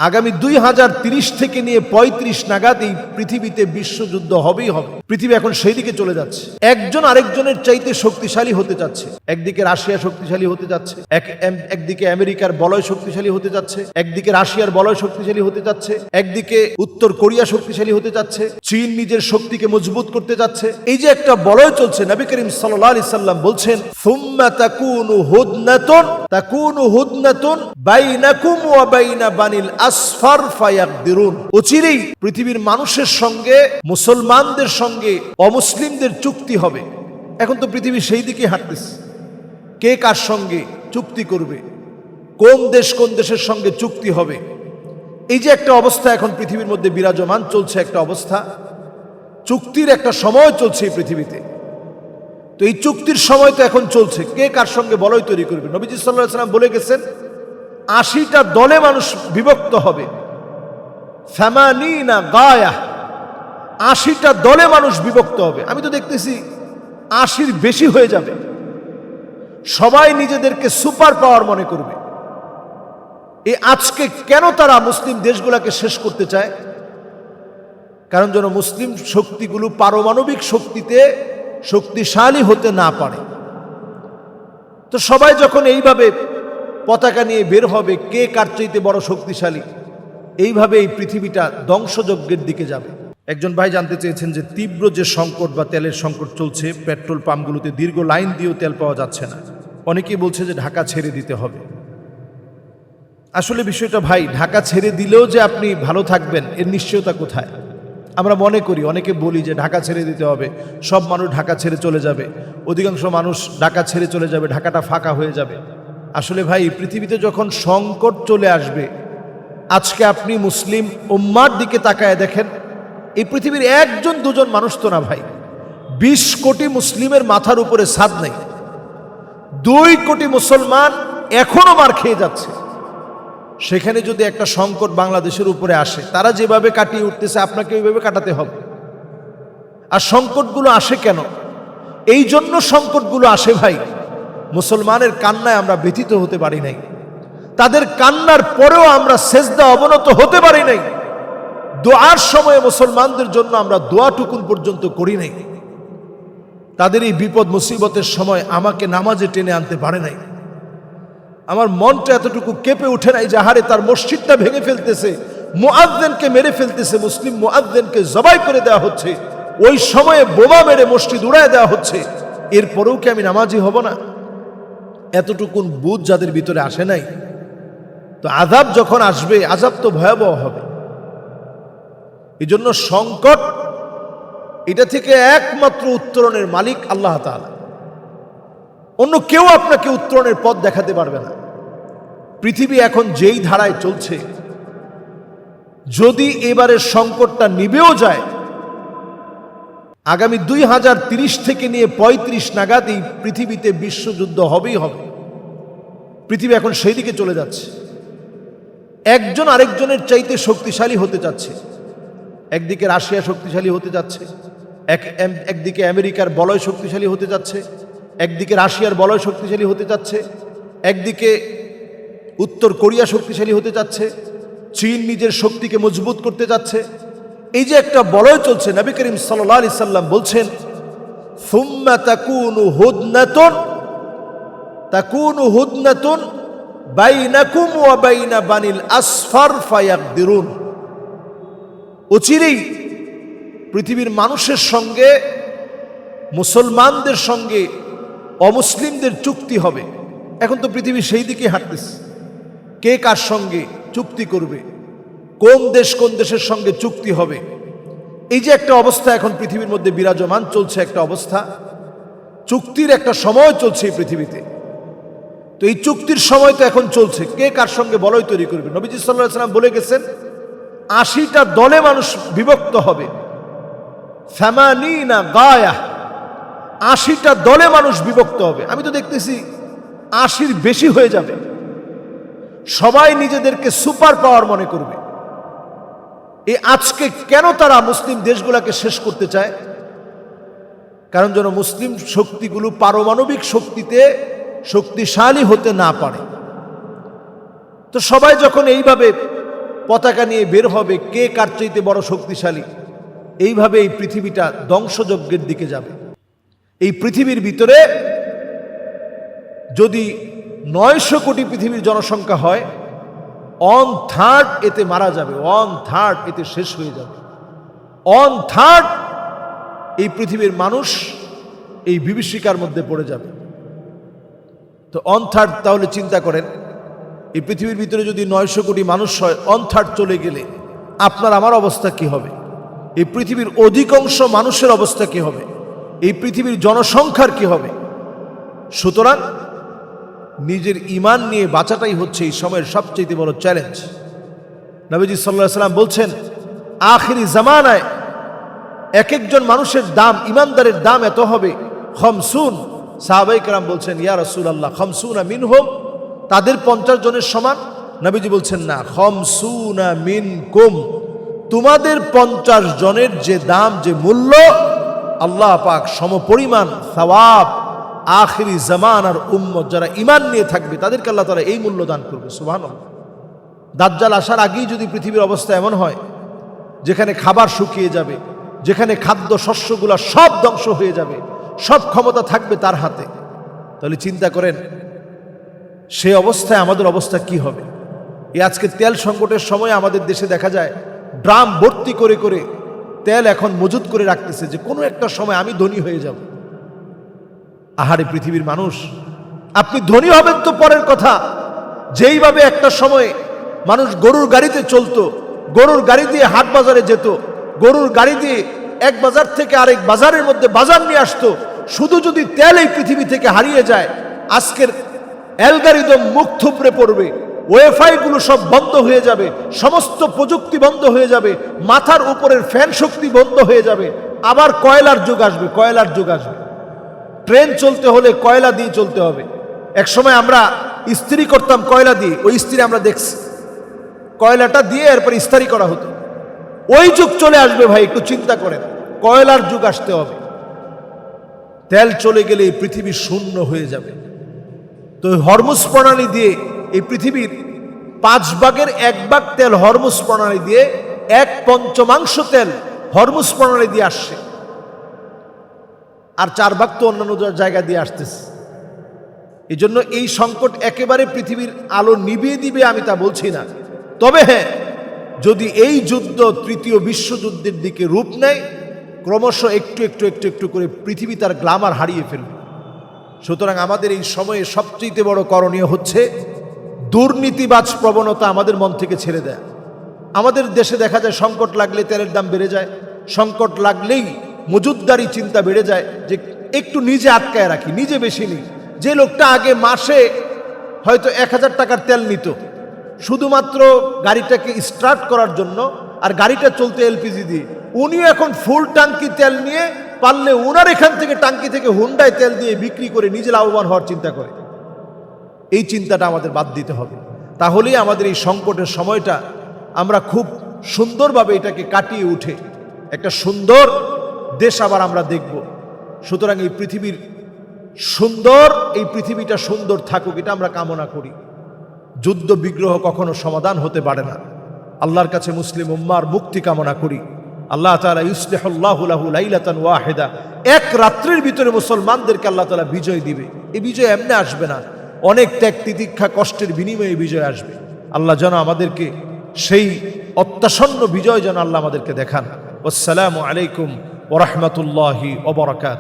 আগামী 2030 থেকে নিয়ে 35 নাগাদ এই পৃথিবীতে বিশ্বযুদ্ধ হবেই হবে। পৃথিবী এখন সেই দিকে চলে যাচ্ছে। একজন আরেকজনের চাইতে শক্তিশালী হতে যাচ্ছে। একদিকে রাশিয়া শক্তিশালী হতে যাচ্ছে, একদিকে আমেরিকার বলয় শক্তিশালী হতে যাচ্ছে, একদিকে রাশিয়ার বলয় শক্তিশালী হতে যাচ্ছে, একদিকে উত্তর কোরিয়া শক্তিশালী হতে যাচ্ছে, চীন নিজের শক্তিকে মজবুত করতে যাচ্ছে। এই যে একটা বলয় চলছে, নবী করিম সাল্লাল্লাহু আলাইহি সাল্লাম বলছেন, সুম্মা তাকুনু হুদনাতুন বাইনাকুম ওয়া বাইনা বানিল আসফার ফায়াকদিরুন। অচিরেই পৃথিবীর মানুষের সঙ্গে, মুসলমানদের সঙ্গে অমুসলিমদের চুক্তি হবে। এখন তো পৃথিবী সেই দিকে হাঁটতেছে। কে কার সঙ্গে চুক্তি করবে, কোন দেশের সঙ্গে চুক্তি হবে, এই যে একটা অবস্থা এখন পৃথিবীর মধ্যে বিরাজমান চলছে, একটা অবস্থা, চুক্তির একটা সময় চলছে এই পৃথিবীতে। তো এই চুক্তির সময় তো এখন চলছে, কে কার সঙ্গে বলয় তৈরি করবে। নবীজি সাল্লাল্লাহু আলাইহি ওয়াসাল্লাম বলে গেছেন, 80টা দলে মানুষ বিভক্ত হবে। 80টা দলে মানুষ বিভক্ত হবে। আমি তো দেখতেছি 80-র বেশি হয়ে যাবে। সবাই নিজেদেরকে সুপার পাওয়ার মনে করবে। এই আজকে কেন তারা মুসলিম দেশগুলোকে শেষ করতে চায়? কারণ যেন মুসলিম শক্তিগুলো পারমাণবিক শক্তিতে শক্তিশালী হতে না পারে। তো সবাই যখন এইভাবে পতাকা নিয়ে বের হবে, কে কার চাইতে বড় শক্তিশালী, এইভাবে এই পৃথিবীটা ধ্বংসযজ্ঞের দিকে যাবে। একজন ভাই জানতে চেয়েছেন যে তীব্র যে সংকট বা তেলের সংকট চলছে, পেট্রোল পাম্পগুলোতে দীর্ঘ লাইন দিয়েও তেল পাওয়া যাচ্ছে না। অনেকেই বলছে যে ঢাকা ছেড়ে দিতে হবে। আসলে বিষয়টা ভাই, ঢাকা ছেড়ে দিলেও যে আপনি ভালো থাকবেন এর নিশ্চয়তা কোথায়? আমরা মনে করি, অনেকে বলি যে ঢাকা ছেড়ে দিতে হবে, সব মানুষ ঢাকা ছেড়ে চলে যাবে, অধিকাংশ মানুষ ঢাকা ছেড়ে চলে যাবে, ঢাকাটা ফাঁকা হয়ে যাবে। আসলে ভাই, পৃথিবীতে যখন সংকট চলে আসবে, আজকে আপনি মুসলিম উম্মার দিকে তাকায় দেখেন, এই পৃথিবীর একজন দুজন মানুষ তো না ভাই, 20 কোটি মুসলিমের মাথার উপরে ছাদ নেই। 2 কোটি মুসলমান এখনো মার খেয়ে যাচ্ছে। সেখানে যদি একটা সংকট বাংলাদেশের উপরে আসে, তারা যেভাবে কাটিয়ে উঠতেছে আপনাকে ওইভাবে কাটাতে হবে। আর সংকটগুলো আসে কেন? এই জন্য সংকটগুলো আসে ভাই, মুসলমানের কান্নায় আমরা ব্যথিত হতে পারি নাই, তাদের কান্নার পরেও আমরা সেজদা অবনত হতে পারি নাই, দোয়ার সময়ে মুসলমানদের জন্য আমরা দোয়াটুকুন পর্যন্ত করি নাই, তাদের এই বিপদ মুসিবতের সময় আমাকে নামাজে টেনে আনতে পারে নাই। আমার মনটা এতটুকু কেঁপে উঠে নাই যে হারে তার মসজিদটা ভেঙে ফেলতেছে, মুআজ্জিনকে মেরে ফেলতেছে, মুসলিম মুআজ্জিনকে জবাই করে দেওয়া হচ্ছে, ওই সময়ে বোমা মেরে মসজিদ উড়ায় দেওয়া হচ্ছে, এরপরেও কি আমি নামাজি হব না? এতটুকুন বুঝ যাদের ভিতরে আসে নাই, তো আযাব যখন আসবে, আযাব তো ভয়াবহ হবে। এই জন্য সংকট, এটা থেকে একমাত্র উত্তরণের মালিক আল্লাহ তাআলা। অন্য কেউ আপনাকে উত্তরণের পথ দেখাতে পারবে না। পৃথিবী এখন যেই ধারায় চলছে, যদি এবারের সংকটটা নিবেও যায়, আগামী 2030 থেকে নিয়ে 35 নাগাদ এই পৃথিবীতে বিশ্বযুদ্ধ হবেই হবে। পৃথিবী এখন সেই দিকে চলে যাচ্ছে। একজন আরেকজনের চাইতে শক্তিশালী হতে যাচ্ছে। একদিকে রাশিয়া শক্তিশালী হতে যাচ্ছে, একদিকে আমেরিকার বলয় শক্তিশালী হতে যাচ্ছে, একদিকে রাশিয়ার বলয় শক্তিশালী হতে যাচ্ছে, একদিকে উত্তর কোরিয়া শক্তিশালী হতে যাচ্ছে, চীন নিজের শক্তিকে মজবুত করতে যাচ্ছে। এই যে একটা বলয় চলছে, নবী করিম সাল্লাল্লাহু আলাইহি সাল্লাম বলছেন, সুম্মা তাকুনু হুদনাতুন বাইনাকুম ওয়া বাইনা বানিল আসফার ফায়াকদিরুন। অচিরেই পৃথিবীর মানুষের সঙ্গে, মুসলমানদের সঙ্গে অমুসলিমদের চুক্তি হবে। এখন তো পৃথিবী সেই দিকে হাঁটতেছে। কে কার সঙ্গে চুক্তি করবে, কোন দেশের সঙ্গে চুক্তি হবে, এই যে একটা অবস্থা এখন পৃথিবীর মধ্যে বিরাজমান চলছে, একটা অবস্থা, চুক্তির একটা সময় চলছে এই পৃথিবীতে। তো এই চুক্তির সময় তো এখন চলছে, কে কার সঙ্গে বলয় তৈরি করবে। নবীজি সাল্লাল্লাহু আলাইহি ওয়াসাল্লাম বলে গেছেন, 80টা দলে মানুষ বিভক্ত হবে। 80টা দলে মানুষ বিভক্ত হবে। আমি তো দেখতেছি 80-র বেশি হয়ে যাবে। সবাই নিজেদেরকে সুপার পাওয়ার মনে করবে। এই আজকে কেন তারা মুসলিম দেশগুলোকে শেষ করতে চায়? কারণ যেন মুসলিম শক্তিগুলো পারমাণবিক শক্তিতে শক্তিশালী হতে না পারে। তো সবাই যখন এইভাবে পতাকা নিয়ে বের হবে কে কার চাইতে বড় শক্তিশালী। এইভাবে এই পৃথিবীটা ধ্বংসযজ্ঞের দিকে যাবে। এই পৃথিবীর ভিতরে যদি 900 কোটি পৃথিবীর জনসংখ্যা হয়, 1/3 এতে মারা যাবে, 1/3 এতে শেষ হয়ে যাবে। 1/3 এই পৃথিবীর মানুষ এই বিভীষিকার মধ্যে পড়ে যাবে। তো 1/3, তাহলে চিন্তা করেন এই পৃথিবীর ভিতরে যদি 900 কোটি মানুষ হয়, 1/3 চলে গেলে আপনার আমার অবস্থা কি হবে? এই পৃথিবীর অধিকাংশ মানুষের অবস্থা কি হবে? এই পৃথিবীর জনসংখ্যার কি হবে? সুতরাং নিজের ঈমান নিয়ে বাঁচাটাই হচ্ছে এই সময়ের সবচেয়ে বড় চ্যালেঞ্জ। নবীজি সাল্লাল্লাহু আলাইহি ওয়াসাল্লাম বলছেন, আখিরি জামানায় এক একজন মানুষের দাম, ঈমানদারের দাম এত হবে, 50। সাহাবায়ে কেরাম বলছেন, ইয়া রাসূলুল্লাহ 50 মিনহুম, তাদের 50 জনের সমান? নবীজি বলছেন, না, 50 মিনকুম, তোমাদের 50 জনের যে দাম, যে মূল্য, আল্লাহ পাক সমপরিমাণ সওয়াব আখিরি জামানার উম্মত যারা ঈমান নিয়ে থাকবে তাদেরকে আল্লাহ তাআলা এই মূল্য দান করবে। সুবহানাল্লাহ। দাজ্জাল আসার আগেই যদি পৃথিবীর অবস্থা এমন হয় যেখানে খাবার শুকিয়ে যাবে, যেখানে খাদ্য শস্যগুলা সব ধ্বংস হয়ে যাবে, সব ক্ষমতা থাকবে তার হাতে, তাহলে চিন্তা করেন সেই অবস্থায় আমাদের অবস্থা কি হবে। এই আজকে তেল সংকটের সময় আমাদের দেশে দেখা যায় ড্রাম ভর্তি করে করে তেল এখন মজুত করে রাখতেছে যে কোনো একটা সময় আমি ধনী হয়ে যাব। আহারে পৃথিবীর মানুষ, আপনি ধনী হবেন তো পরের কথা, যেইভাবে একটা সময় মানুষ গরুর গাড়িতে চলতো, গরুর গাড়ি দিয়ে হাট বাজারে যেত, গরুর গাড়ি দিয়ে এক বাজার থেকে আরেক বাজারের মধ্যে বাজার নিয়ে আসতো, শুধু যদি তেল এই পৃথিবী থেকে হারিয়ে যায়, আজকের অ্যালগরিদম মুখ থুবড়ে পড়বে, ওয়াইফাই গুলো সব বন্ধ হয়ে যাবে, সমস্ত প্রযুক্তি বন্ধ হয়ে যাবে, মাথার উপরের ফ্যান শক্তি বন্ধ হয়ে যাবে, আবার কয়লার যুগ আসবে, কয়লার যুগ আসবে। ট্রেন চলতে হলে কয়লা দিয়ে চলতে হবে। এক সময় আমরা ইস্ত্রি করতাম কয়লা দিয়ে, ওই ইস্ত্রি আমরা দেখছি, কয়লাটা দিয়ে এরপর ইস্ত্রি করা হতো। ওই যুগ চলে আসবে ভাই, একটু চিন্তা করেন, কয়লার যুগ আসতে হবে। তেল চলে গেলে এই পৃথিবী শূন্য হয়ে যাবে। তো হরমুজ প্রণালী দিয়ে এই পৃথিবীর 5 ভাগের 1 ভাগ তেল হরমুজ প্রণালী দিয়ে, 1/5 তেল হরমুজ প্রণালী দিয়ে আসছে, আর 4 ভাগ তো অন্যান্য জায়গা দিয়ে আসতেছে। এই জন্য এই সংকট একেবারে পৃথিবীর আলো নিভিয়ে দিবে আমি তা বলছি না, তবে হ্যাঁ, যদি এই যুদ্ধ তৃতীয় বিশ্বযুদ্ধের দিকে রূপ নেয়, ক্রমশ একটু একটু একটু একটু করে পৃথিবী তার গ্ল্যামার হারিয়ে ফেলবে। সুতরাং আমাদের এই সময়ে সবচেয়ে বড় করণীয় হচ্ছে দুর্নীতিবাজ প্রবণতা আমাদের মন থেকে ছেড়ে দেয়। আমাদের দেশে দেখা যায় সংকট লাগলে তেলের দাম বেড়ে যায়, সংকট লাগলেই মজুতদারি চিন্তা বেড়ে যায় যে একটু নিজে আটকায় রাখি, নিজে বেশি নিই। যে লোকটা আগে মাসে হয়তো 1000 টাকার তেল নিত শুধুমাত্র গাড়িটাকে স্টার্ট করার জন্য, আর গাড়িটা চলতে এলপিজি দিয়ে, উনিও এখন ফুল ট্যাঙ্কি তেল নিয়ে পারলে ওনার এখান থেকে ট্যাঙ্কি থেকে হুন্ডায় তেল দিয়ে বিক্রি করে নিজে লাভবান হওয়ার চিন্তা করে। এই চিন্তাটা আমাদের বাদ দিতে হবে, তাহলেই আমাদের এই সংকটের সময়টা আমরা খুব সুন্দরভাবে এটাকে কাটিয়ে উঠে একটা সুন্দর দেশ আবার আমরা দেখব। সুতরাং এই পৃথিবীর সুন্দর, এই পৃথিবীটা সুন্দর থাকুক, এটা আমরা কামনা করি। যুদ্ধ বিগ্রহ কখনো সমাধান হতে পারে না। আল্লাহর কাছে মুসলিম উম্মার মুক্তি কামনা করি। আল্লাহ তাআলা ইউসলিহুল্লাহু লাহু লাইলাতান ওয়াহিদা, এক রাত্রির ভিতরে মুসলমানদেরকে আল্লাহ তাআলা বিজয় দিবে। এই বিজয় এমনি আসবে না, অনেক ত্যাগ তিতিক্ষা কষ্টের বিনিময়ে বিজয় আসবে। আল্লাহ যেন আমাদেরকে সেই অত্যাসন্ন বিজয় যেন আল্লাহ আমাদেরকে দেখান। আসসালামু আলাইকুম ওয়া রাহমাতুল্লাহি ওয়া বারাকাতুহু।